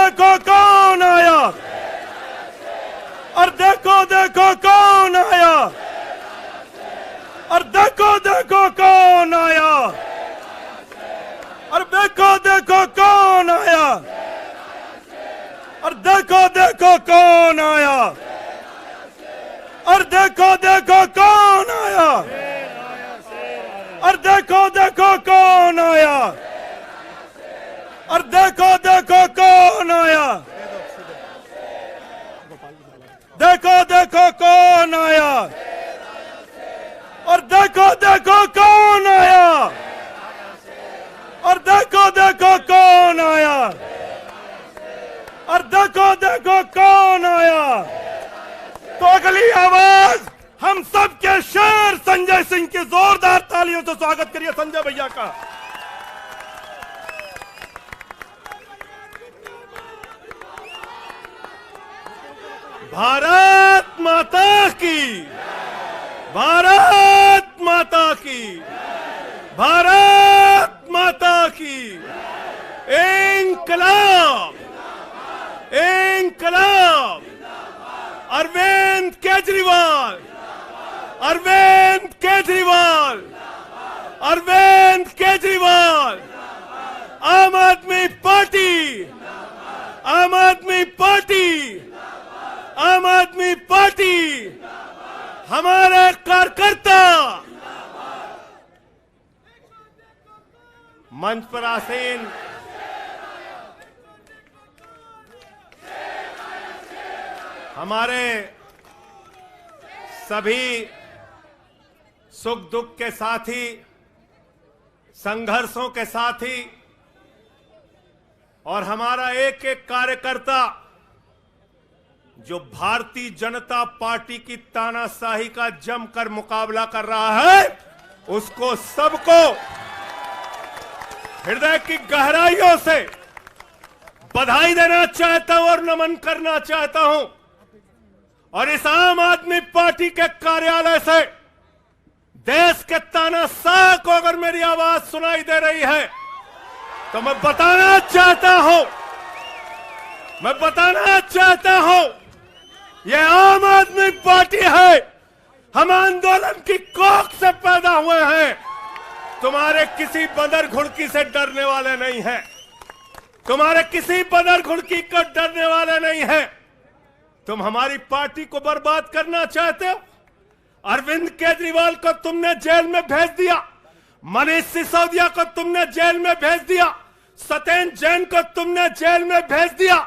देखो कौन आया, और देखो देखो कौन आया, और देखो देखो कौन आया, और देखो देखो कौन आया, और देखो देखो कौन आया, और देखो देखो कौन आया, और देखो देखो कौन आया, और देखो देखो कौन आया, देखो देखो कौन आया, और देखो देखो कौन आया, और देखो देखो कौन आया, और देखो देखो कौन आया। तो अगली आवाज हम सब के शेर संजय सिंह की जोरदार तालियों से स्वागत करिए संजय भैया का। भारत माता की, भारत माता की, भारत माता की। इंकलाब, इंकलाब। अरविंद केजरीवाल, अरविंद केजरीवाल, अरविंद केजरीवाल। आम आदमी पार्टी, आम आदमी पार्टी, आम आदमी पार्टी। हमारे कार्यकर्ता मंच पर आसीन हमारे सभी सुख दुख के साथी, संघर्षों के साथी, और हमारा एक एक कार्यकर्ता जो भारतीय जनता पार्टी की तानाशाही का जमकर मुकाबला कर रहा है, उसको सबको हृदय की गहराइयों से बधाई देना चाहता हूं और नमन करना चाहता हूं। और इस आम आदमी पार्टी के कार्यालय से देश के तानाशाह को अगर मेरी आवाज सुनाई दे रही है तो मैं बताना चाहता हूं, मैं बताना चाहता हूं, यह आम आदमी पार्टी है। हम आंदोलन की कोख से पैदा हुए हैं। तुम्हारे किसी बंदर घुड़की से डरने वाले नहीं हैं, तुम्हारे किसी बंदर घुड़की को डरने वाले नहीं हैं। तुम हमारी पार्टी को बर्बाद करना चाहते हो। अरविंद केजरीवाल को तुमने जेल में भेज दिया, मनीष सिसोदिया को तुमने जेल में भेज दिया, सत्येंद्र जैन को तुमने जेल में भेज दिया।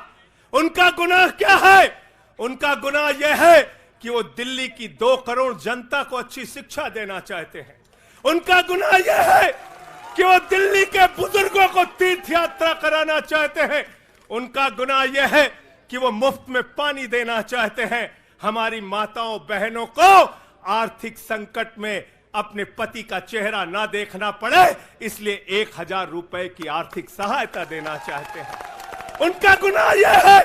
उनका गुनाह क्या है? उनका गुनाह यह है कि वो दिल्ली की 2 करोड़ जनता को अच्छी शिक्षा देना चाहते हैं। उनका गुनाह यह है कि वो दिल्ली के बुजुर्गों को तीर्थ यात्रा कराना चाहते हैं। उनका गुनाह यह है कि वो मुफ्त में पानी देना चाहते हैं। हमारी माताओं बहनों को आर्थिक संकट में अपने पति का चेहरा ना देखना पड़े, इसलिए 1000 रुपए की आर्थिक सहायता देना चाहते हैं। उनका गुनाह यह है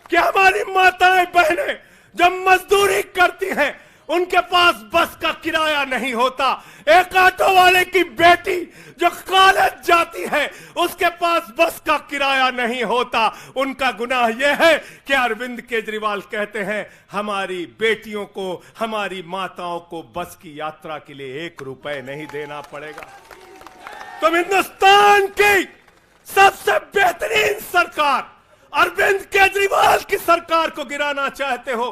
कि हमारी माताएं बहनें जब मजदूरी करती हैं, उनके पास बस का किराया नहीं होता। एक ऑटो वाले की बेटी जो कॉलेज जाती है, उसके पास बस का किराया नहीं होता। उनका गुनाह यह है कि अरविंद केजरीवाल कहते हैं हमारी बेटियों को, हमारी माताओं को बस की यात्रा के लिए 1 रुपए नहीं देना पड़ेगा। तुम हिंदुस्तान की सबसे बेहतरीन सरकार अरविंद केजरीवाल की सरकार को गिराना चाहते हो,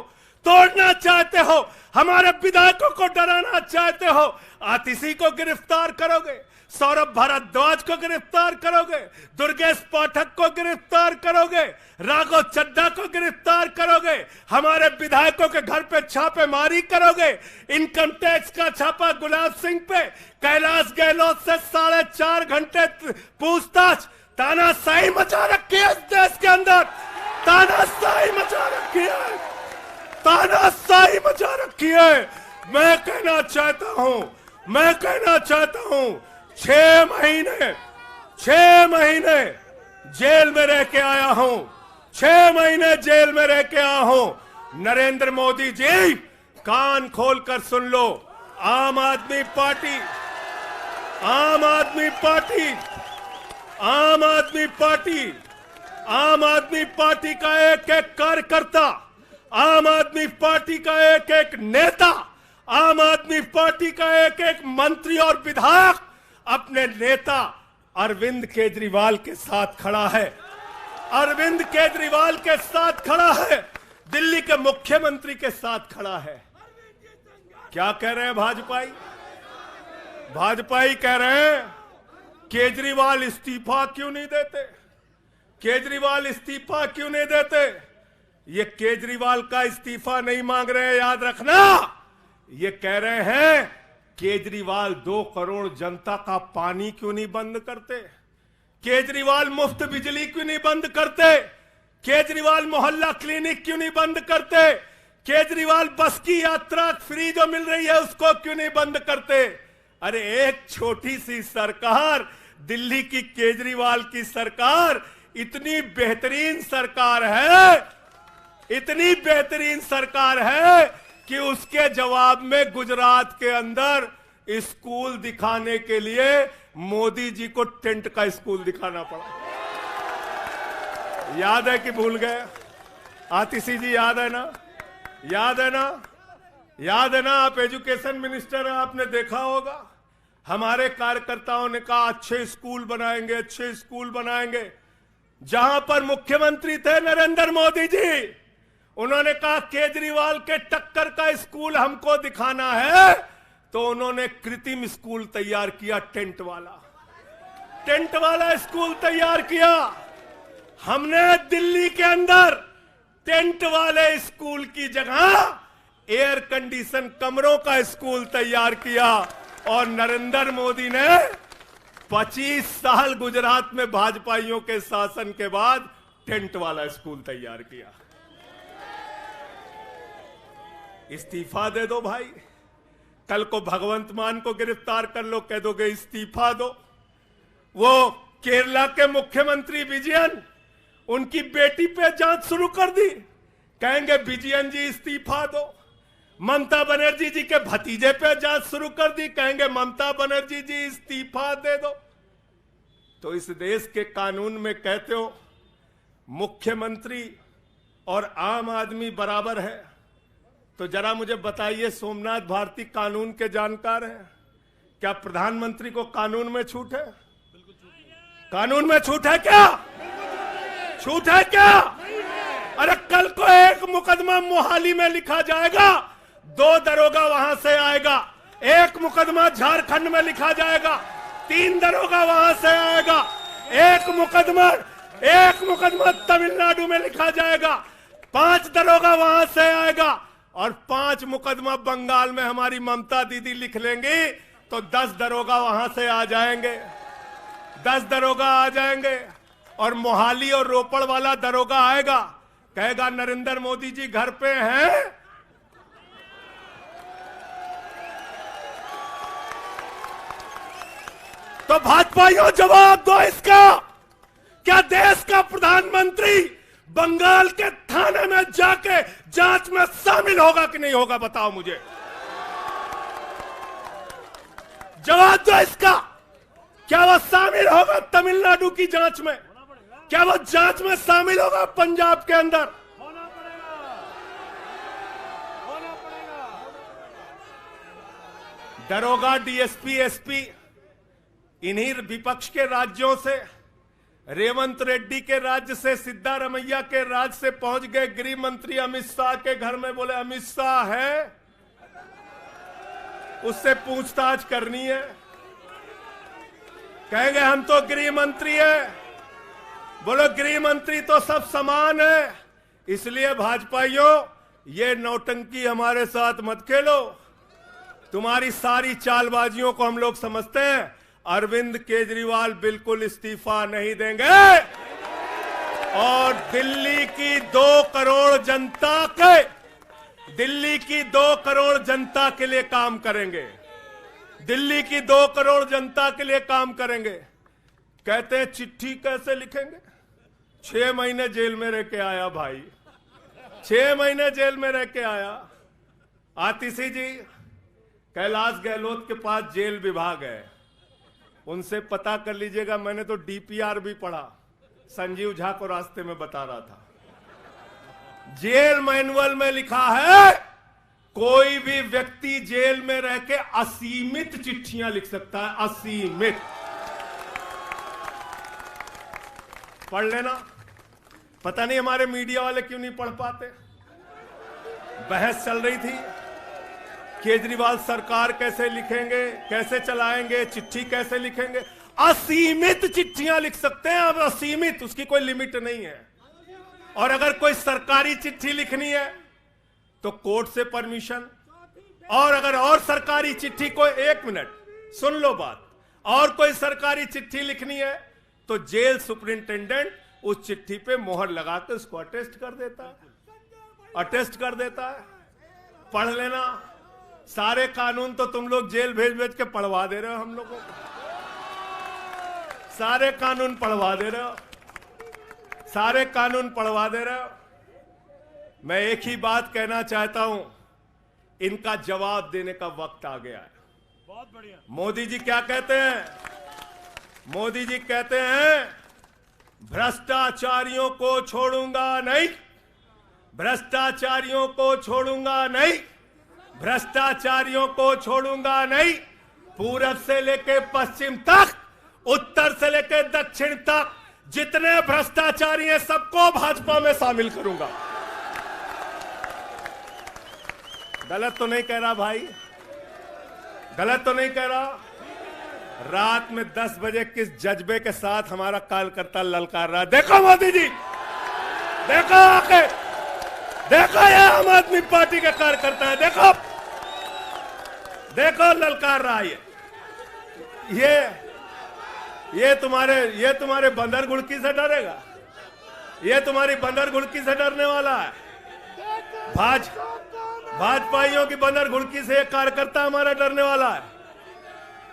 तोड़ना चाहते हो, हमारे विधायकों को डराना चाहते हो। आतिशी को गिरफ्तार करोगे, सौरभ भारद्वाज को गिरफ्तार करोगे, दुर्गेश पाठक को गिरफ्तार करोगे, राघव चड्ढा को गिरफ्तार करोगे, हमारे विधायकों के घर पे छापेमारी करोगे, इनकम टैक्स का छापा गुलाब सिंह पे, कैलाश गहलोत से 4.5 घंटे पूछताछ। तानाशाही मचा रखी है इस देश के अंदर, तानाशाही मचा रखी है, तानाशाही मचा रखी है। मैं कहना चाहता हूं, मैं कहना चाहता हूं, 6 महीने जेल में रह के आया हूं, 6 महीने जेल में रह के आया हूं। नरेंद्र मोदी जी, कान खोलकर सुन लो, आम आदमी पार्टी, आम आदमी पार्टी, आम आदमी पार्टी आम आदमी पार्टी का एक एक कार्यकर्ता, आम आदमी पार्टी का एक एक नेता, आम आदमी पार्टी का एक एक मंत्री और विधायक अपने नेता अरविंद केजरीवाल के साथ खड़ा है। अरविंद केजरीवाल के साथ खड़ा है, दिल्ली के मुख्यमंत्री के साथ खड़ा है। क्या कह रहे हैं भाजपाई? भाजपाई कह रहे हैं केजरीवाल इस्तीफा क्यों नहीं देते, केजरीवाल इस्तीफा क्यों नहीं देते। ये केजरीवाल का इस्तीफा नहीं मांग रहे हैं, याद रखना। ये कह रहे हैं केजरीवाल 2 करोड़ जनता का पानी क्यों नहीं बंद करते, केजरीवाल मुफ्त बिजली क्यों नहीं बंद करते, केजरीवाल मोहल्ला क्लिनिक क्यों नहीं बंद करते, केजरीवाल बस की यात्रा फ्री जो मिल रही है उसको क्यों नहीं बंद करते। अरे एक छोटी सी सरकार, दिल्ली की केजरीवाल की सरकार इतनी बेहतरीन सरकार है, इतनी बेहतरीन सरकार है कि उसके जवाब में गुजरात के अंदर स्कूल दिखाने के लिए मोदी जी को टेंट का स्कूल दिखाना पड़ा। याद है कि भूल गए? आतिशी जी याद है ना? याद है ना? याद है ना? आप एजुकेशन मिनिस्टर हैं, आपने देखा होगा। हमारे कार्यकर्ताओं ने कहा अच्छे स्कूल बनाएंगे, अच्छे स्कूल बनाएंगे। जहां पर मुख्यमंत्री थे नरेंद्र मोदी जी, उन्होंने कहा केजरीवाल के टक्कर का स्कूल हमको दिखाना है, तो उन्होंने कृत्रिम स्कूल तैयार किया, टेंट वाला स्कूल तैयार किया। हमने दिल्ली के अंदर टेंट वाले स्कूल की जगह एयर कंडीशन कमरों का स्कूल तैयार किया। और नरेंद्र मोदी ने 25 साल गुजरात में भाजपाइयों के शासन के बाद टेंट वाला स्कूल तैयार किया। इस्तीफा दे दो भाई, कल को भगवंत मान को गिरफ्तार कर लो, कह दोगे इस्तीफा दो। वो केरला के मुख्यमंत्री विजयन, उनकी बेटी पे जांच शुरू कर दी, कहेंगे विजयन जी इस्तीफा दो। ममता बनर्जी जी के भतीजे पे जांच शुरू कर दी, कहेंगे ममता बनर्जी जी इस्तीफा दे दो। तो इस देश के कानून में कहते हो मुख्यमंत्री और आम आदमी बराबर है, तो जरा मुझे बताइए, सोमनाथ भारती कानून के जानकार हैं, क्या प्रधानमंत्री को कानून में छूट है? कानून में छूट है क्या? छूट है क्या? अरे कल को एक मुकदमा मोहाली में लिखा जाएगा, 2 दरोगा वहां से आएगा। एक मुकदमा झारखंड में लिखा जाएगा, 3 दरोगा वहां से आएगा। एक मुकदमा तमिलनाडु में लिखा जाएगा, 5 दरोगा वहां से आएगा। और 5 मुकदमा बंगाल में हमारी ममता दीदी लिख लेंगी, तो 10 दरोगा वहां से आ जाएंगे, 10 दरोगा आ जाएंगे। और मोहाली और रोपड़ वाला दरोगा आएगा, कहेगा नरेंद्र मोदी जी घर पे हैं। तो भाजपाइयों जवाब दो इसका, क्या देश का प्रधानमंत्री बंगाल के थाने में जाके जांच में शामिल होगा कि नहीं होगा? बताओ मुझे, जवाब दो इसका। क्या वो शामिल होगा तमिलनाडु की जांच में? क्या वो जांच में शामिल होगा पंजाब के अंदर? दरोगा, डीएसपी, एसपी इन्हीं विपक्ष के राज्यों से, रेवंत रेड्डी के राज्य से, सिद्धारमैया के राज्य से पहुंच गए गृह मंत्री अमित शाह के घर में। बोले अमित शाह है, उससे पूछताछ करनी है। कहेंगे हम तो गृह मंत्री है। बोलो गृह मंत्री तो सब समान है। इसलिए भाजपाइयों, ये नौटंकी हमारे साथ मत खेलो। तुम्हारी सारी चालबाजियों को हम लोग समझते हैं। अरविंद केजरीवाल बिल्कुल इस्तीफा नहीं देंगे और दिल्ली की 2 करोड़ जनता के लिए काम करेंगे। दिल्ली की 2 करोड़ जनता के लिए काम करेंगे। कहते हैं चिट्ठी कैसे लिखेंगे? 6 महीने जेल में रह के आया भाई, 6 महीने जेल में रह के आया। आतिशी जी, कैलाश गहलोत के पास जेल विभाग है, उनसे पता कर लीजिएगा। मैंने तो डीपीआर भी पढ़ा, संजीव झा को रास्ते में बता रहा था, जेल मैनुअल में लिखा है कोई भी व्यक्ति जेल में रह के असीमित चिट्ठियां लिख सकता है, असीमित। पढ़ लेना। पता नहीं हमारे मीडिया वाले क्यों नहीं पढ़ पाते। बहस चल रही थी, केजरीवाल सरकार कैसे लिखेंगे, कैसे चलाएंगे, चिट्ठी कैसे लिखेंगे। असीमित चिट्ठियां लिख सकते हैं अब, असीमित, उसकी कोई लिमिट नहीं है। और अगर कोई सरकारी चिट्ठी लिखनी है तो कोर्ट से परमिशन, और अगर और सरकारी चिट्ठी को, 1 मिनट सुन लो बात, और कोई सरकारी चिट्ठी लिखनी है तो जेल सुपरिंटेंडेंट उस चिट्ठी पे मोहर लगा के उसको अटेस्ट कर देता है, अटेस्ट कर देता है। पढ़ लेना। सारे कानून तो तुम लोग जेल भेज भेज के पढ़वा दे रहे हो हम लोगों को, सारे कानून पढ़वा दे रहे हो, सारे कानून पढ़वा दे रहे हो। मैं एक ही बात कहना चाहता हूं, इनका जवाब देने का वक्त आ गया है। बहुत बढ़िया। मोदी जी क्या कहते हैं? मोदी जी कहते हैं भ्रष्टाचारियों को छोड़ूंगा नहीं, भ्रष्टाचारियों को छोड़ूंगा नहीं, भ्रष्टाचारियों को छोड़ूंगा नहीं। पूरब से लेके पश्चिम तक, उत्तर से लेके दक्षिण तक जितने भ्रष्टाचारी हैं सबको भाजपा में शामिल करूंगा। गलत तो नहीं कह रहा भाई? गलत तो नहीं कह रहा? रात में 10 बजे किस जज्बे के साथ हमारा कार्यकर्ता ललकार रहा है। देखो मोदी जी, देखो आके, देखो ये आम आदमी पार्टी के कार्यकर्ता है, देखो देखो ललकार रहा है। ये तुम्हारे बंदर गुड़की से डरेगा? ये तुम्हारी बंदर गुड़की से डरने वाला है? भाजपाइयों की बंदर गुड़की से एक कार्यकर्ता हमारा डरने वाला है?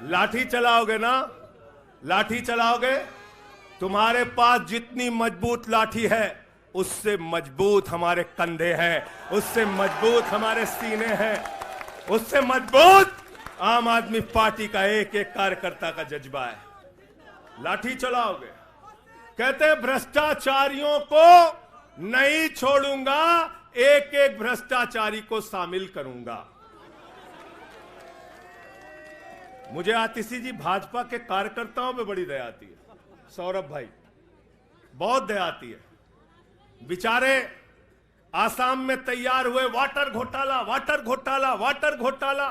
लाठी चलाओगे ना, लाठी चलाओगे। तुम्हारे पास जितनी मजबूत लाठी है उससे मजबूत हमारे कंधे हैं, उससे मजबूत हमारे सीने हैं, उससे मजबूत आम आदमी पार्टी का एक एक कार्यकर्ता का जज्बा है। लाठी चलाओगे। कहते हैं भ्रष्टाचारियों को नहीं छोड़ूंगा, एक एक भ्रष्टाचारी को शामिल करूंगा। मुझे आतिशी जी भाजपा के कार्यकर्ताओं पे बड़ी दया आती है, सौरभ भाई, बहुत दया आती है। बेचारे आसाम में तैयार हुए, वाटर घोटाला, वाटर घोटाला, वाटर घोटाला,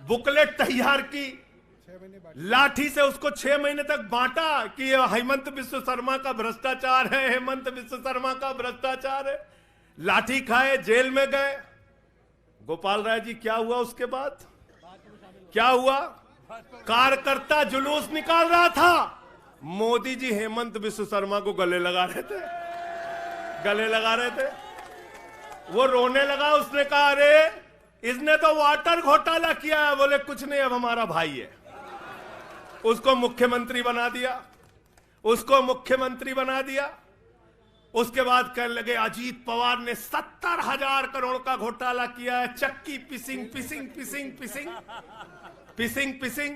बुकलेट तैयार की, लाठी से उसको 6 महीने तक बांटा कि ये हेमंत बिस्व शर्मा का भ्रष्टाचार है, हेमंत बिस्व शर्मा का भ्रष्टाचार है। लाठी खाए, जेल में गए। गोपाल राय जी क्या हुआ उसके बाद? क्या हुआ? कार्यकर्ता जुलूस निकाल रहा था, मोदी जी हेमंत बिस्व शर्मा को गले लगा रहे थे, गले लगा रहे थे। वो रोने लगा, उसने कहा अरे इसने तो वाटर घोटाला किया है। बोले कुछ नहीं, अब हमारा भाई है। उसको मुख्यमंत्री बना दिया, उसको मुख्यमंत्री बना दिया। उसके बाद कहने लगे अजीत पवार ने 70,000 करोड़ का घोटाला किया है, चक्की पिसिंग पिसिंग पिसिंग पिसिंग पिसिंग पिसिंग।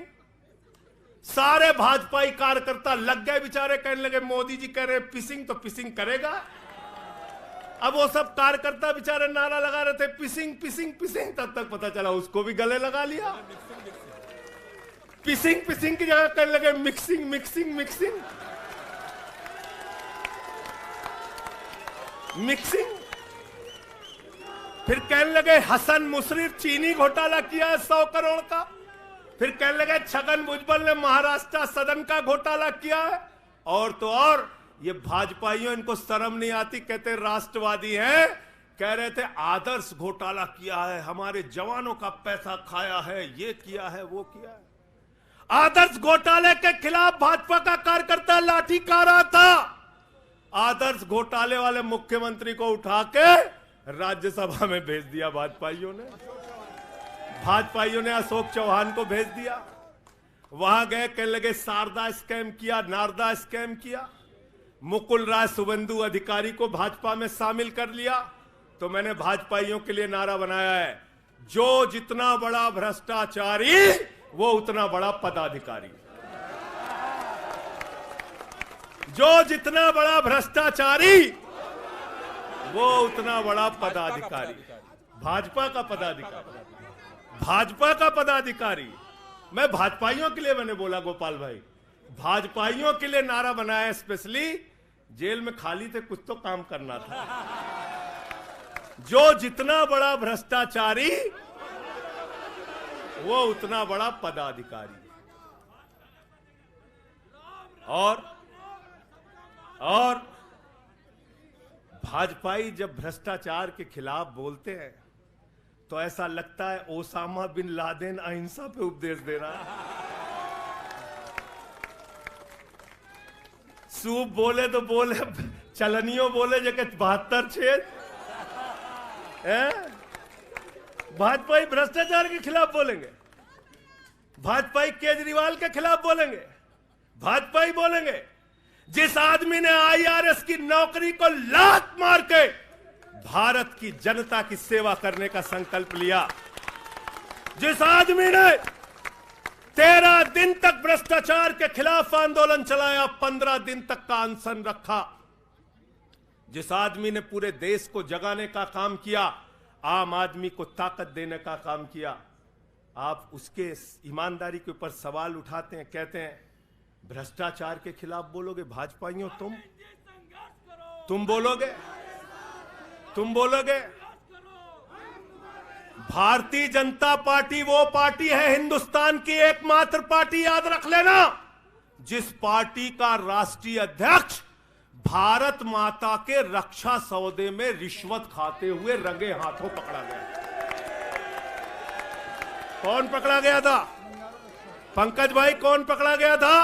सारे भाजपाई कार्यकर्ता लग गए बेचारे, कहने लगे मोदी जी कह रहे पिसिंग तो पिसिंग करेगा। अब वो सब कार्यकर्ता बेचारे नारा लगा रहे थे पिसिंग पिसिंग पिसिंग, तब तक पता चला उसको भी गले लगा लिया। पिसिंग पिसिंग की जगह कहने लगे मिक्सिंग मिक्सिंग मिक्सिंग मिक्सिंग। फिर कहने लगे हसन मुशर्रफ चीनी घोटाला किया है 100 करोड़ का। फिर कहने लगे छगन भुजबल ने महाराष्ट्र सदन का घोटाला किया है। और तो और ये भाजपाइयों, इनको शर्म नहीं आती, कहते राष्ट्रवादी हैं, कह रहे थे आदर्श घोटाला किया है, हमारे जवानों का पैसा खाया है, ये किया है, वो किया है। आदर्श घोटाले के खिलाफ भाजपा का कार्यकर्ता लाठी खा रहा था। आदर्श घोटाले वाले मुख्यमंत्री को उठा के राज्यसभा में भेज दिया भाजपाइयों ने। भाजपाइयों ने अशोक चौहान को भेज दिया। वहां गए, कहने लगे शारदा स्कैम किया, नारदा स्कैम किया। मुकुल राय शुभेंदु अधिकारी को भाजपा में शामिल कर लिया। तो मैंने भाजपाइयों के लिए नारा बनाया है, जो जितना बड़ा भ्रष्टाचारी वो उतना बड़ा पदाधिकारी। जो जितना बड़ा भ्रष्टाचारी वो उतना बड़ा पदाधिकारी। भाजपा का पदाधिकारी, भाजपा का पदाधिकारी। मैं भाजपाइयों के लिए मैंने बोला गोपाल भाई, भाजपाइयों के लिए नारा बनाया स्पेशली। जेल में खाली थे, कुछ तो काम करना था। जो जितना बड़ा भ्रष्टाचारी वो उतना बड़ा पदाधिकारी। और भाजपाई जब भ्रष्टाचार के खिलाफ बोलते हैं तो ऐसा लगता है ओसामा बिन लादेन अहिंसा पे उपदेश दे रहा है। सूप बोले तो बोले, चलनियों बोले जगह 72 छेद। भाजपाई भ्रष्टाचार के खिलाफ बोलेंगे, भाजपाई केजरीवाल के खिलाफ बोलेंगे, भाजपाई बोलेंगे जिस आदमी ने आईआरएस की नौकरी को लात मार के भारत की जनता की सेवा करने का संकल्प लिया, जिस आदमी ने 13 दिन तक भ्रष्टाचार के खिलाफ आंदोलन चलाया, 15 दिन तक का अनशन रखा, जिस आदमी ने पूरे देश को जगाने का काम किया, आम आदमी को ताकत देने का काम किया, आप उसके ईमानदारी के ऊपर सवाल उठाते हैं, कहते हैं भ्रष्टाचार के खिलाफ बोलोगे। भाजपाइयों तुम बोलोगे, तुम बोलोगे। भारतीय जनता पार्टी वो पार्टी है, हिंदुस्तान की एकमात्र पार्टी, याद रख लेना, जिस पार्टी का राष्ट्रीय अध्यक्ष भारत माता के रक्षा सौदे में रिश्वत खाते हुए रंगे हाथों पकड़ा गया। कौन पकड़ा गया था? पंकज भाई, कौन पकड़ा गया था?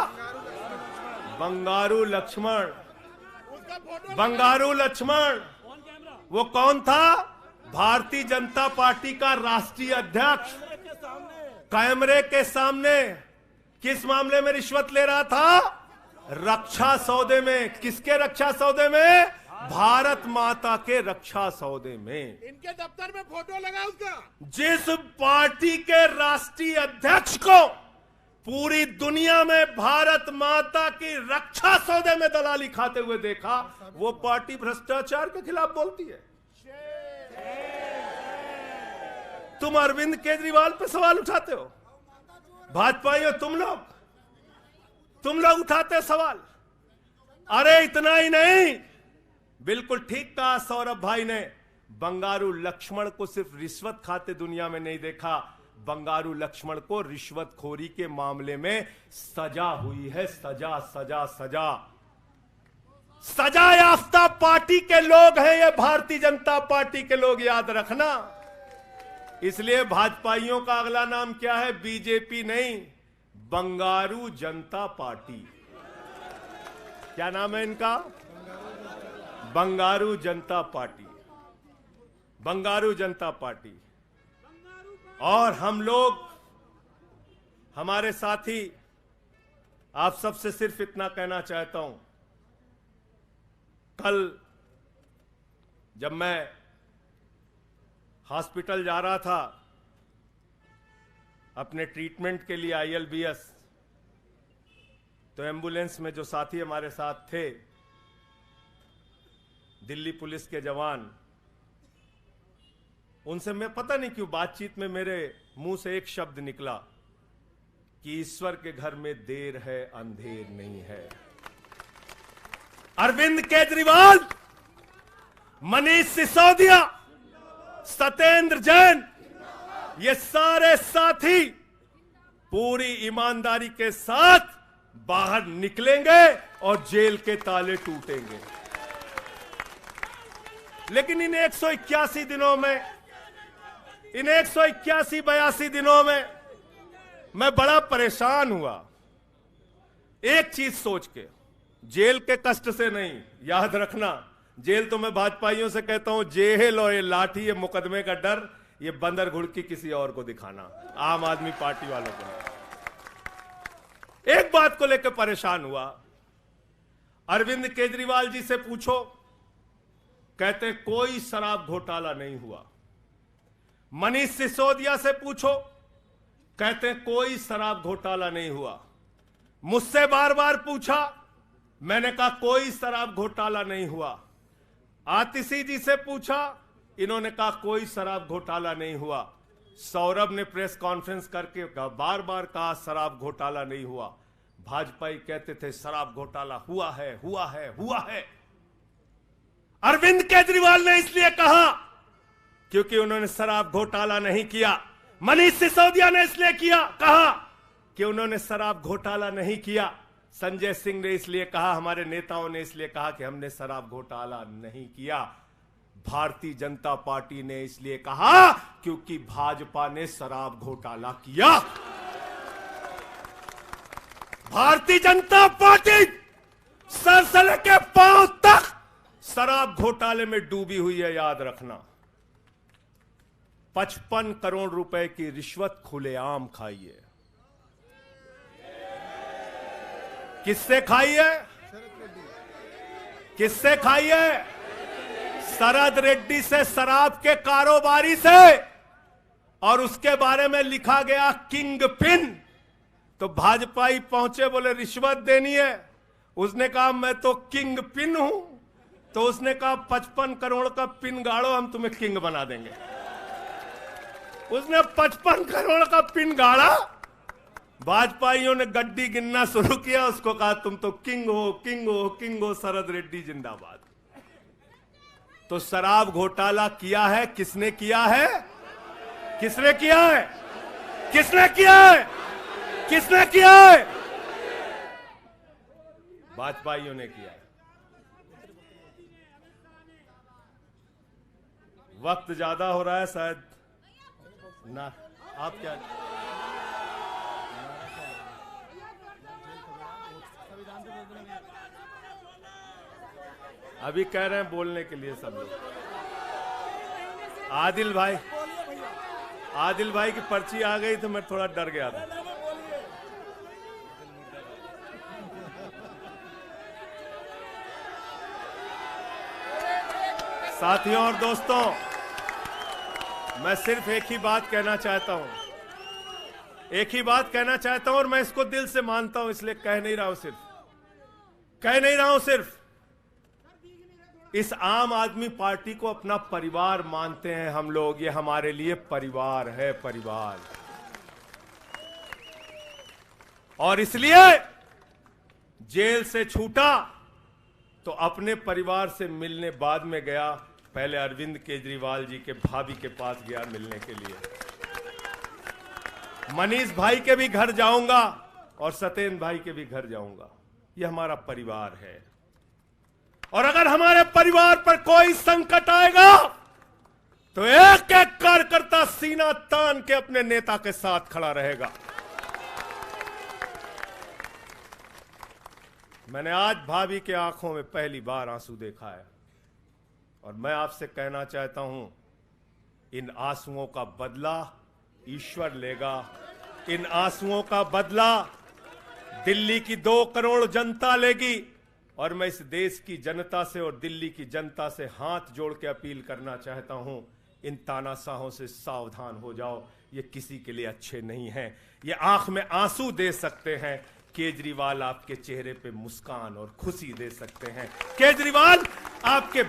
बंगारू लक्ष्मण। बंगारू लक्ष्मण वो कौन था? भारतीय जनता पार्टी का राष्ट्रीय अध्यक्ष। कैमरे के सामने किस मामले में रिश्वत ले रहा था? रक्षा सौदे में। किसके रक्षा सौदे में? भारत माता के रक्षा सौदे में। इनके दफ्तर में फोटो लगा उसका। जिस पार्टी के राष्ट्रीय अध्यक्ष को पूरी दुनिया में भारत माता की रक्षा सौदे में दलाली खाते हुए देखा, वो पार्टी भ्रष्टाचार के खिलाफ बोलती है। तुम अरविंद केजरीवाल पे सवाल उठाते हो, भाजपाइयों तुम लोग उठाते सवाल। अरे इतना ही नहीं, बिल्कुल ठीक कहा सौरभ भाई ने, बंगारू लक्ष्मण को सिर्फ रिश्वत खाते दुनिया में नहीं देखा, बंगारू लक्ष्मण को रिश्वतखोरी के मामले में सजा हुई है। सजा सजा सजा सजा याफ्ता पार्टी के लोग हैं ये, भारतीय जनता पार्टी के लोग, याद रखना। इसलिए भाजपाइयों का अगला नाम क्या है? बीजेपी नहीं, बंगारू जनता पार्टी। क्या नाम है इनका? बंगारू जनता पार्टी। बंगारू जनता पार्टी। और हम लोग, हमारे साथी, आप सबसे सिर्फ इतना कहना चाहता हूं, कल जब मैं हॉस्पिटल जा रहा था अपने ट्रीटमेंट के लिए ILBS, तो एम्बुलेंस में जो साथी हमारे साथ थे, दिल्ली पुलिस के जवान, उनसे मैं पता नहीं क्यों बातचीत में मेरे मुंह से एक शब्द निकला कि ईश्वर के घर में देर है अंधेर नहीं है। अरविंद केजरीवाल, मनीष सिसोदिया, सत्येंद्र जैन, ये सारे साथी पूरी ईमानदारी के साथ बाहर निकलेंगे और जेल के ताले टूटेंगे। लेकिन इन 181 दिनों में, इन 181-82 दिनों में मैं बड़ा परेशान हुआ, एक चीज सोच के, जेल के कष्ट से नहीं, याद रखना, जेल तो मैं भाजपाइयों से कहता हूं, जेल और ये लाठी, ये मुकदमे का डर, ये बंदर घुड़की किसी और को दिखाना, आम आदमी पार्टी वालों को। एक बात को लेकर परेशान हुआ, अरविंद केजरीवाल जी से पूछो, कहते कोई शराब घोटाला नहीं हुआ। मनीष सिसोदिया से पूछो, कहते कोई शराब घोटाला नहीं हुआ। मुझसे बार बार पूछा, मैंने कहा कोई शराब घोटाला नहीं हुआ। आतिशी जी से पूछा, इन्होंने कहा कोई शराब घोटाला नहीं हुआ। सौरभ ने प्रेस कॉन्फ्रेंस करके बार बार कहा शराब घोटाला नहीं हुआ। भाजपाई कहते थे शराब घोटाला हुआ है, हुआ है, हुआ है। अरविंद केजरीवाल ने इसलिए कहा क्योंकि उन्होंने शराब घोटाला नहीं किया। मनीष सिसोदिया ने इसलिए कहा कि उन्होंने शराब घोटाला नहीं किया। संजय सिंह ने इसलिए कहा, हमारे नेताओं ने इसलिए कहा कि हमने शराब घोटाला नहीं किया। भारतीय जनता पार्टी ने इसलिए कहा क्योंकि भाजपा ने शराब घोटाला किया। भारतीय जनता पार्टी सर से लेकर पांव तक शराब घोटाले में डूबी हुई है, याद रखना। 55 करोड़ रुपए की रिश्वत खुलेआम खाई है। किससे खाई है? किससे खाई है? शरद रेड्डी से, शराब के कारोबारी से। और उसके बारे में लिखा गया किंग पिन। तो भाजपाई पहुंचे, बोले रिश्वत देनी है। उसने कहा मैं तो किंग पिन हूं। तो उसने कहा 55 करोड़ का पिन गाड़ो, हम तुम्हें किंग बना देंगे। उसने 55 करोड़ का पिन गाड़ा। भाजपाइयों ने गड्डी गिनना शुरू किया। उसको कहा तुम तो किंग हो, किंग हो, किंग हो, शरद रेड्डी जिंदाबाद। तो शराब घोटाला किया है। किसने किया है? किसने किया है? किसने किया है? किसने किया है? भाजपाइयों ने किया है। वक्त ज्यादा हो रहा है शायद ना। आप क्या अभी कह रहे हैं बोलने के लिए सब लोग? आदिल भाई की पर्ची आ गई तो मैं थोड़ा डर गया था। साथियों और दोस्तों, मैं सिर्फ एक ही बात कहना चाहता हूं। एक ही बात कहना चाहता हूं और मैं इसको दिल से मानता हूं, इसलिए कह नहीं रहा हूं सिर्फ। इस आम आदमी पार्टी को अपना परिवार मानते हैं हम लोग। ये हमारे लिए परिवार है, परिवार। और इसलिए जेल से छूटा तो अपने परिवार से मिलने बाद में गया। पहले अरविंद केजरीवाल जी के भाभी के पास गया मिलने के लिए। मनीष भाई के भी घर जाऊंगा और सत्येंद्र भाई के भी घर जाऊंगा। यह हमारा परिवार है। और अगर हमारे परिवार पर कोई संकट आएगा तो एक एक कार्यकर्ता सीना तान के अपने नेता के साथ खड़ा रहेगा। मैंने आज भाभी के आंखों में पहली बार आंसू देखा है और मैं आपसे कहना चाहता हूं, इन आंसुओं का बदला ईश्वर लेगा। इन आंसुओं का बदला दिल्ली की 2 करोड़ जनता लेगी। और मैं इस देश की जनता से और दिल्ली की जनता से हाथ जोड़ के अपील करना चाहता हूं, इन तानाशाहों से सावधान हो जाओ। ये किसी के लिए अच्छे नहीं हैं। ये आंख में आंसू दे सकते हैं, केजरीवाल आपके चेहरे पे मुस्कान और खुशी दे सकते हैं। केजरीवाल आपके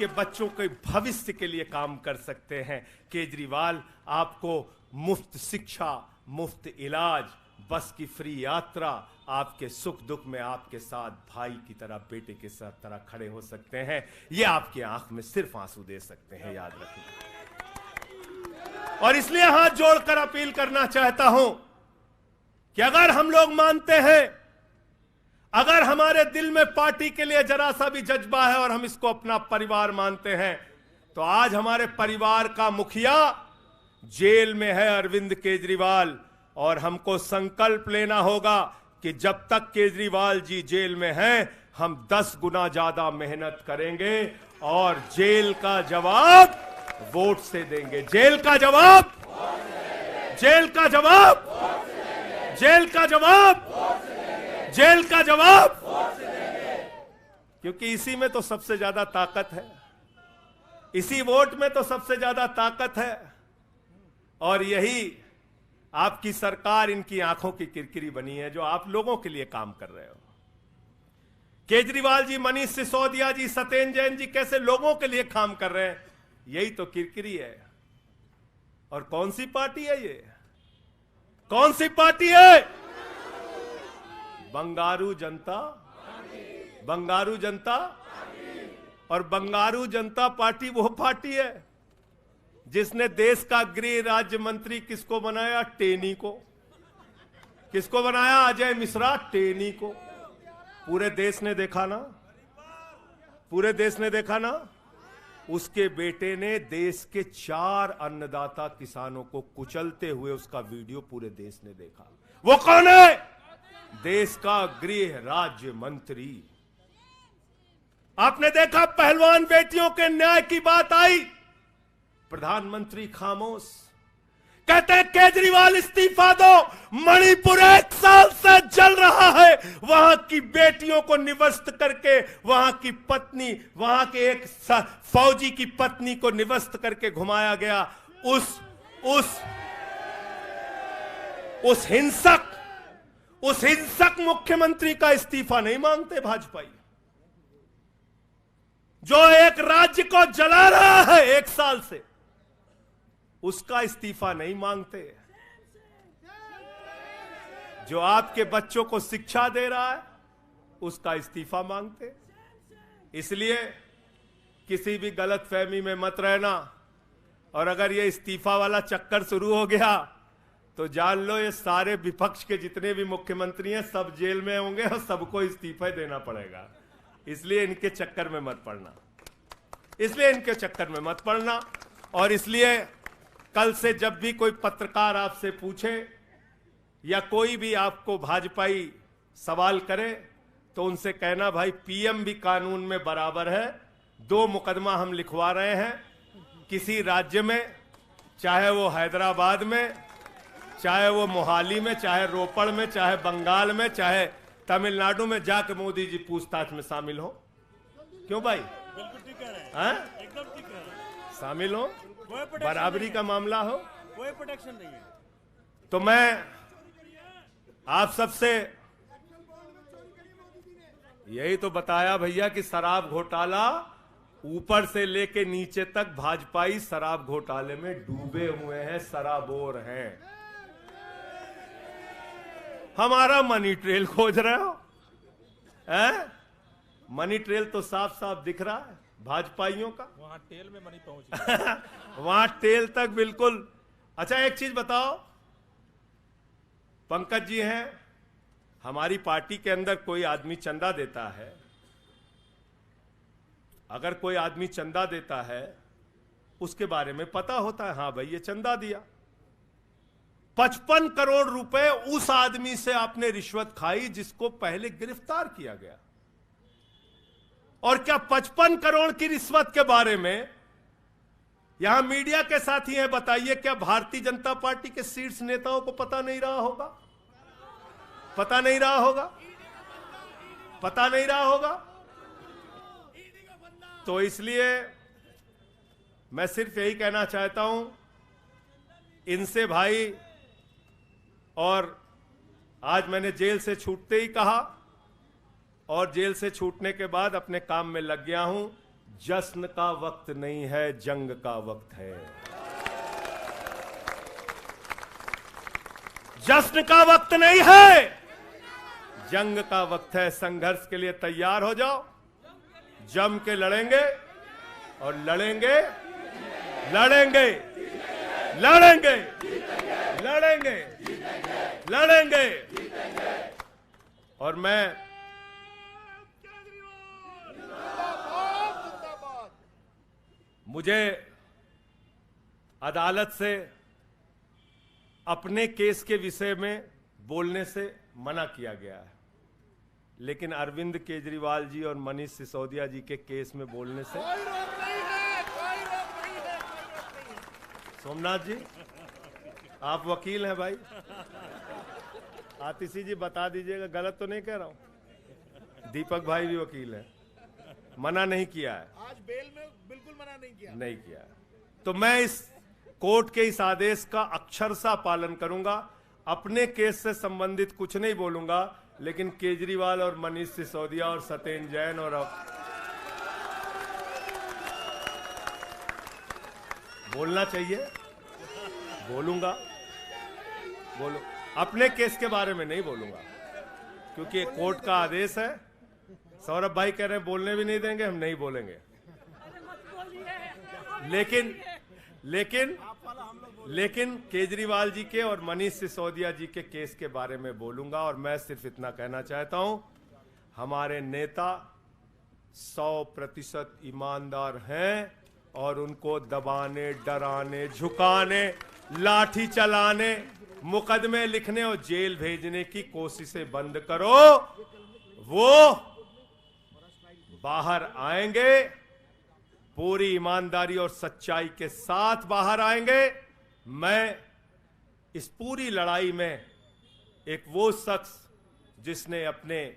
बच्चों के भविष्य के लिए काम कर सकते हैं। केजरीवाल आपको मुफ्त शिक्षा, मुफ्त इलाज, बस की फ्री यात्रा, आपके सुख दुख में आपके साथ भाई की तरह, बेटे के साथ तरह खड़े हो सकते हैं। ये आपकी आंख में सिर्फ आंसू दे सकते हैं, याद रखिए। और इसलिए हाथ जोड़कर अपील करना चाहता हूं कि अगर हम लोग मानते हैं, अगर हमारे दिल में पार्टी के लिए जरा सा भी जज्बा है और हम इसको अपना परिवार मानते हैं, तो आज हमारे परिवार का मुखिया जेल में है, अरविंद केजरीवाल। और हमको संकल्प लेना होगा कि जब तक केजरीवाल जी जेल में हैं, हम 10 गुना ज्यादा मेहनत करेंगे और जेल का जवाब वोट से देंगे। जेल का जवाब क्योंकि इसी में तो सबसे ज्यादा ताकत है। इसी वोट में तो सबसे ज्यादा ताकत है। और यही आपकी सरकार इनकी आंखों की किरकिरी बनी है, जो आप लोगों के लिए काम कर रहे हो। केजरीवाल जी, मनीष सिसोदिया जी, सत्येंद्र जैन जी कैसे लोगों के लिए काम कर रहे हैं, यही तो किरकिरी है। और कौन सी पार्टी है ये? कौन सी पार्टी है? बंगारू जनता, बंगारू जनता। और बंगारू जनता पार्टी वो पार्टी है जिसने देश का गृह राज्य मंत्री किसको बनाया? टेनी को। किसको बनाया? अजय मिश्रा टेनी को। पूरे देश ने देखा ना, पूरे देश ने देखा ना। उसके बेटे ने देश के 4 अन्नदाता किसानों को कुचलते हुए उसका वीडियो पूरे देश ने देखा। वो कौन है? देश का गृह राज्य मंत्री। आपने देखा पहलवान बेटियों के न्याय की बात आई, प्रधानमंत्री खामोश। कहते हैं केजरीवाल इस्तीफा दो, मणिपुर 1 साल से जल रहा है। वहां की बेटियों को निवस्त करके, वहां की पत्नी, वहां के एक फौजी की पत्नी को निवस्त करके घुमाया गया। उस हिंसक मुख्यमंत्री का इस्तीफा नहीं मांगते भाजपाई, जो एक राज्य को जला रहा है 1 साल से, उसका इस्तीफा नहीं मांगते। जो आपके बच्चों को शिक्षा दे रहा है उसका इस्तीफा मांगते। इसलिए किसी भी गलतफहमी में मत रहना। और अगर ये इस्तीफा वाला चक्कर शुरू हो गया तो जान लो ये सारे विपक्ष के जितने भी मुख्यमंत्री हैं सब जेल में होंगे और सबको इस्तीफा देना पड़ेगा। इसलिए इनके चक्कर में मत पड़ना, इसलिए इनके चक्कर में मत पड़ना। और इसलिए कल से जब भी कोई पत्रकार आपसे पूछे या कोई भी आपको भाजपाई सवाल करे तो उनसे कहना, भाई पीएम भी कानून में बराबर है। 2 मुकदमा हम लिखवा रहे हैं किसी राज्य में, चाहे वो हैदराबाद में, चाहे वो मोहाली में, चाहे रोपड़ में, चाहे बंगाल में, चाहे तमिलनाडु में, जाके मोदी जी पूछताछ में शामिल हो। क्यों भाई? बिल्कुल ठीक कह रहे हैं, हाँ? एकदम ठीक कह रहे हैं। शामिल हो, बराबरी का मामला हो, कोई प्रोटेक्शन नहीं है। तो मैं आप सबसे यही तो बताया भैया कि शराब घोटाला ऊपर से लेके नीचे तक भाजपाई शराब घोटाले में डूबे हुए हैं, शराबोर हैं। हमारा मनी ट्रेल खोज रहे हो? मनी ट्रेल तो साफ साफ दिख रहा है भाजपाइयों का। वहां टेल में मनी पहुंच गया। वहां टेल तक बिल्कुल। अच्छा एक चीज बताओ, पंकज जी हैं, हमारी पार्टी के अंदर कोई आदमी चंदा देता है, अगर कोई आदमी चंदा देता है उसके बारे में पता होता है, हाँ भाई ये चंदा दिया। 55 करोड़ रुपए उस आदमी से आपने रिश्वत खाई जिसको पहले गिरफ्तार किया गया। और क्या 55 करोड़ की रिश्वत के बारे में यहां मीडिया के साथी हैं, बताइए क्या भारतीय जनता पार्टी के शीर्ष नेताओं को पता नहीं रहा होगा? पता नहीं रहा होगा? पता नहीं रहा होगा? तो इसलिए मैं सिर्फ यही कहना चाहता हूं इनसे भाई, और आज मैंने जेल से छूटते ही कहा और जेल से छूटने के बाद अपने काम में लग गया हूं। जश्न का वक्त नहीं है, जंग का वक्त है। जश्न का वक्त नहीं है, जंग का वक्त है। संघर्ष के लिए तैयार हो जाओ, जम के लड़ेंगे और लड़ेंगे, लड़ेंगे, लड़ेंगे, लड़ेंगे, लड़ेंगे। और मैं मुझे अदालत से अपने केस के विषय में बोलने से मना किया गया है, लेकिन अरविंद केजरीवाल जी और मनीष सिसोदिया जी के केस में बोलने से कोई रोक नहीं है, कोई रोक नहीं है। सोमनाथ जी आप वकील हैं भाई, आतिशी जी बता दीजिएगा गलत तो नहीं कह रहा हूं। दीपक भाई भी वकील हैं, मना नहीं किया है, आज बेल में बिल्कुल मना नहीं किया। नहीं किया है। तो मैं इस कोर्ट के इस आदेश का अक्षरशः पालन करूंगा। अपने केस से संबंधित कुछ नहीं बोलूंगा, लेकिन केजरीवाल और मनीष सिसोदिया और सत्येंद्र जैन और बोलना चाहिए, बोलूंगा, बोलो। अपने केस के बारे में नहीं बोलूंगा क्योंकि कोर्ट का आदेश है। सौरभ भाई कह रहे हैं बोलने भी नहीं देंगे, हम नहीं बोलेंगे। लेकिन केजरीवाल जी के और मनीष सिसोदिया जी के केस के बारे में बोलूंगा। और मैं सिर्फ इतना कहना चाहता हूं, हमारे नेता 100% ईमानदार हैं और उनको दबाने, डराने, झुकाने, लाठी चलाने, मुकदमे लिखने और जेल भेजने की कोशिशें बंद करो। वो बाहर आएंगे, पूरी ईमानदारी और सच्चाई के साथ बाहर आएंगे। मैं इस पूरी लड़ाई में एक वो शख्स जिसने अपने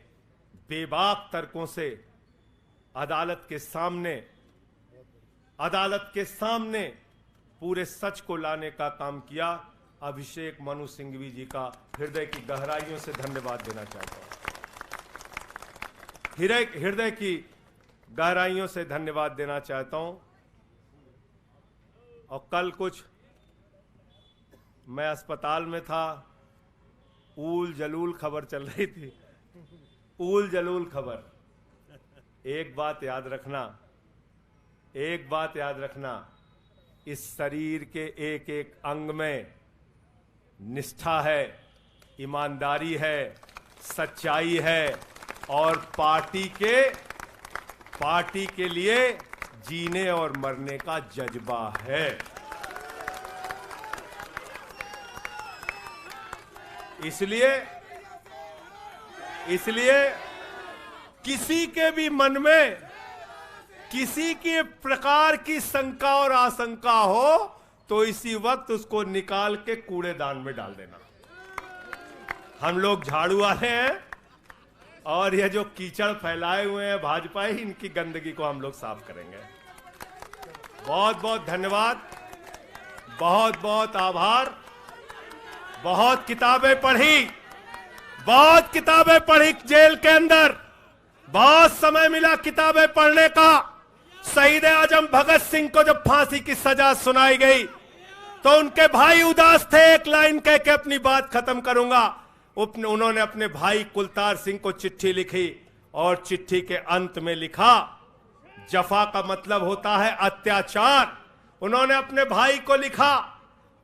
बेबाक तर्कों से अदालत के सामने पूरे सच को लाने का काम किया, अभिषेक मनु सिंघवी जी का हृदय की गहराइयों से धन्यवाद देना चाहता हूं। हृदय की गहराइयों से धन्यवाद देना चाहता हूं। और कल कुछ मैं अस्पताल में था, ऊल जलूल खबर चल रही थी, ऊल जलूल खबर। एक बात याद रखना, इस शरीर के एक एक अंग में निष्ठा है, ईमानदारी है, सच्चाई है और पार्टी के लिए जीने और मरने का जज्बा है। इसलिए किसी के भी मन में किसी के प्रकार की शंका और आशंका हो तो इसी वक्त उसको निकाल के कूड़ेदान में डाल देना। हम लोग झाड़ू वाले हैं और ये जो कीचड़ फैलाए हुए हैं भाजपा ही, इनकी गंदगी को हम लोग साफ करेंगे। बहुत बहुत धन्यवाद, बहुत बहुत आभार। बहुत किताबें पढ़ी जेल के अंदर, बहुत समय मिला किताबें पढ़ने का। शहीद आजम भगत सिंह को जब फांसी की सजा सुनाई गई तो उनके भाई उदास थे। एक लाइन कह के अपनी बात खत्म करूंगा। उन्होंने अपने भाई कुलतार सिंह को चिट्ठी लिखी और चिट्ठी के अंत में लिखा, जफा का मतलब होता है अत्याचार। उन्होंने अपने भाई को लिखा,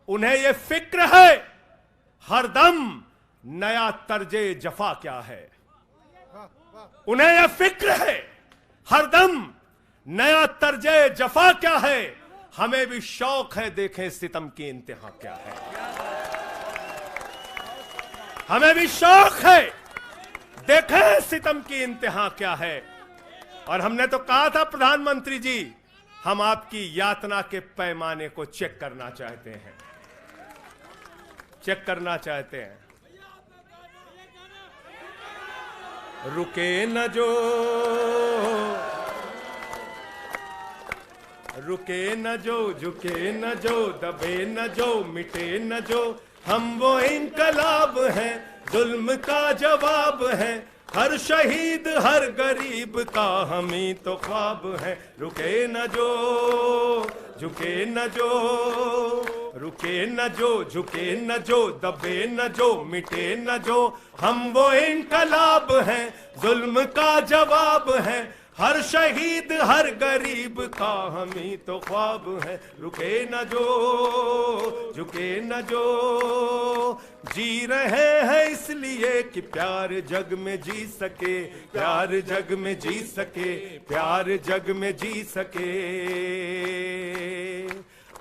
उन्हें यह फिक्र है हरदम नया तर्जे जफा क्या है। उन्हें यह फिक्र है हरदम नया तर्जे जफा क्या है। हमें भी शौक है देखें सितम की इंतहा क्या है। हमें भी शौक है देखें सितम की इंतहा क्या है। और हमने तो कहा था प्रधानमंत्री जी, हम आपकी यातना के पैमाने को चेक करना चाहते हैं, रुके न जो, झुके न जो, दबे न जो, मिटे न जो, हम वो इनकलाब हैं, जुल्म का जवाब है। हर शहीद हर गरीब का हम ही तो ख्वाब है। रुके न जो, झुके न जो, रुके न जो, झुके न जो, दबे न जो, मिटे न जो, हम वो इनकलाब हैं, जुल्म का जवाब है। हर शहीद हर गरीब का हम ही तो ख्वाब है। रुके न जो, झुके न जो, जी रहे हैं इसलिए कि प्यार जग में जी सके, प्यार जग में जी सके, प्यार जग में जी सके।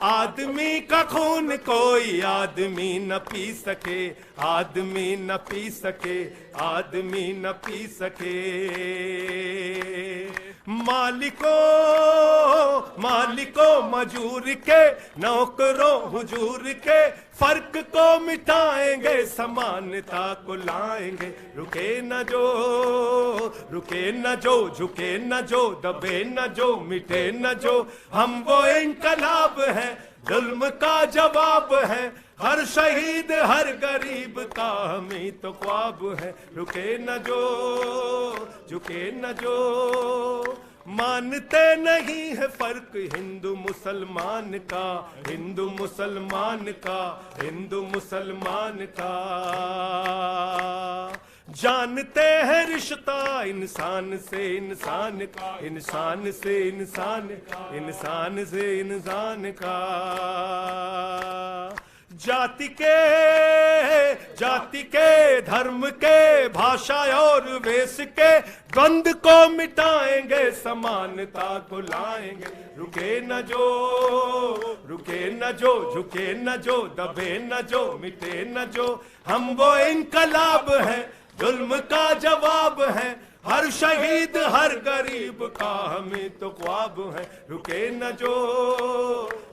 आदमी का खून कोई आदमी न पी सके, आदमी न पी सके, आदमी न पी सके। मालिकों मजूर के, नौकरों हुजूर के, फर्क को मिटाएंगे, समानता को लाएंगे। रुके न जो, झुके न जो, दबे न जो, मिटे न जो, हम वो इनकलाब हैं, जुल्म का जवाब है। हर शहीद हर गरीब का हमें तो ख्वाब है, रुके न जो झुके न जो। मानते नहीं है फर्क हिंदू मुसलमान का, हिंदू मुसलमान का, हिंदू मुसलमान का। जानते हैं रिश्ता इंसान से इंसान का, इंसान से इंसान, इंसान से इंसान का। जाति के धर्म के भाषा और वेश के द्वंद को मिटाएंगे, समानता को लाएंगे। रुके न जो झुके न जो, दबे न जो मिटे न जो। हम वो इनकलाब है, जुल्म का जवाब है। हर शहीद हर गरीब का हमें तो ख्वाब है, रुके न जो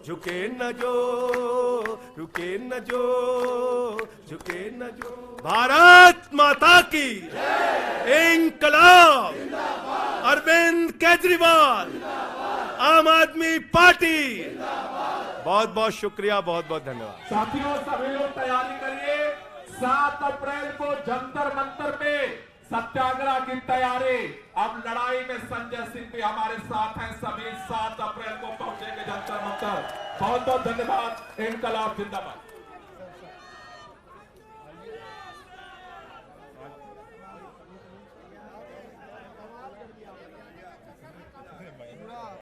झुके न जो, रुके न जो झुके न जो। भारत माता की इंकलाब, अरविंद केजरीवाल, आम आदमी पार्टी। बहुत बहुत शुक्रिया, बहुत बहुत धन्यवाद। साथियों सभी लोग तैयारी करिए, 7 अप्रैल को जंतर मंतर पे सत्याग्रह की तैयारी। अब लड़ाई में संजय सिंह भी हमारे साथ हैं, सभी 7 अप्रैल को पहुंचेंगे जंतर मंतर। बहुत बहुत धन्यवाद। इंकलाब जिंदाबाद।